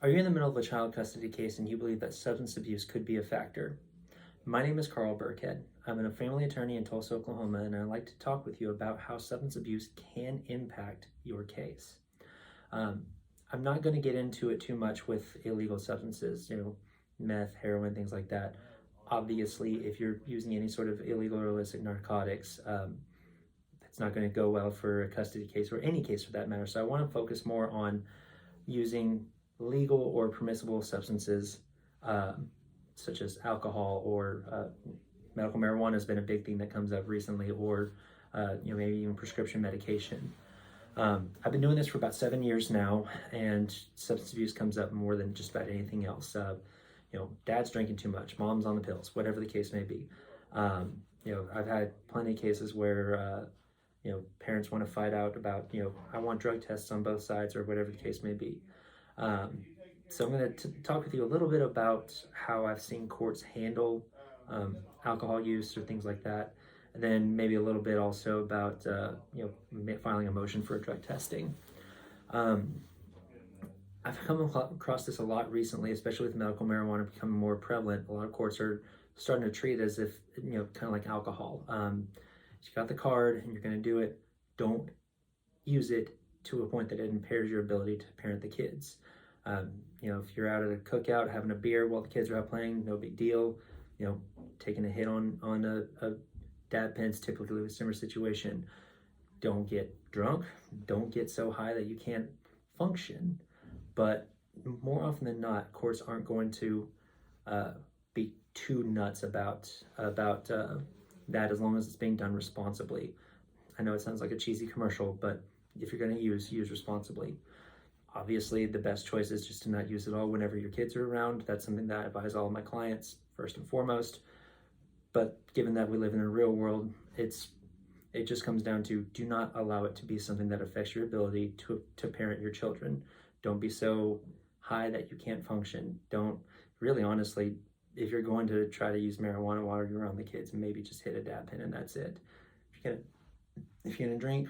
Are you in the middle of a child custody case and you believe that substance abuse could be a factor? My name is Carl Burkhead. I'm a family attorney in Tulsa, Oklahoma, and I'd like to talk with you about how substance abuse can impact your case. I'm not going to get into it too much with illegal substances, meth, heroin, things like that. Obviously, if you're using any sort of illegal or illicit narcotics, that's not going to go well for a custody case or any case for that matter. So I want to focus more on using legal or permissible substances such as alcohol or medical marijuana has been a big thing that comes up recently, or maybe even prescription medication. I've been doing this for about 7 years now, and substance abuse comes up more than just about anything else. Dad's drinking too much, mom's on the pills, whatever the case may be. I've had plenty of cases where parents want to fight out about, I want drug tests on both sides or whatever the case may be. So I'm going to talk with you a little bit about how I've seen courts handle alcohol use or things like that, and then maybe a little bit also about filing a motion for drug testing. I've come across this a lot recently, especially with medical marijuana becoming more prevalent. A lot of courts are starting to treat it as if, kind of like alcohol. You got the card and you're going to do it. Don't use it to a point that it impairs your ability to parent the kids. If you're out at a cookout having a beer while the kids are out playing, no big deal. Taking a hit on a dab pen's typically a similar situation. Don't get drunk. Don't get so high that you can't function. But more often than not, courts aren't going to be too nuts about that, as long as it's being done responsibly. I know it sounds like a cheesy commercial, but if you're going to use responsibly. Obviously, the best choice is just to not use it all whenever your kids are around. That's something that I advise all of my clients first and foremost. But given that we live in a real world, it just comes down to, do not allow it to be something that affects your ability to parent your children. Don't be so high that you can't function. Don't, really honestly, if you're going to try to use marijuana while you're around the kids, maybe just hit a dab pen and that's it. If you're gonna drink,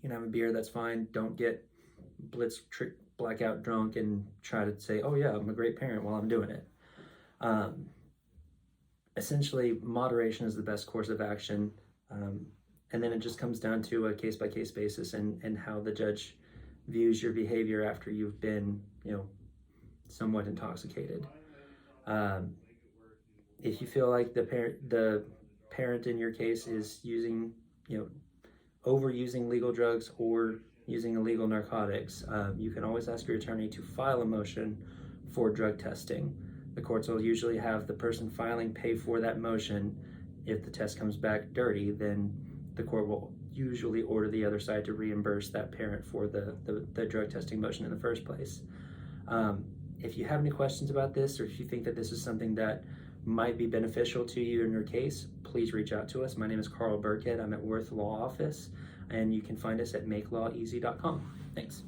you can have a beer, that's fine. Don't get blackout drunk and try to say, oh yeah, I'm a great parent while I'm doing it. Essentially, moderation is the best course of action. And then it just comes down to a case-by-case basis and how the judge views your behavior after you've been, somewhat intoxicated. If you feel like the parent in your case is using, overusing legal drugs or using illegal narcotics, you can always ask your attorney to file a motion for drug testing. The courts will usually have the person filing pay for that motion. If the test comes back dirty, then the court will usually order the other side to reimburse that parent for the drug testing motion in the first place. If you have any questions about this, or if you think that this is something that might be beneficial to you in your case, please reach out to us. My name is Carl Burkhead. I'm at Worth Law Office, and you can find us at makelaweasy.com. Thanks.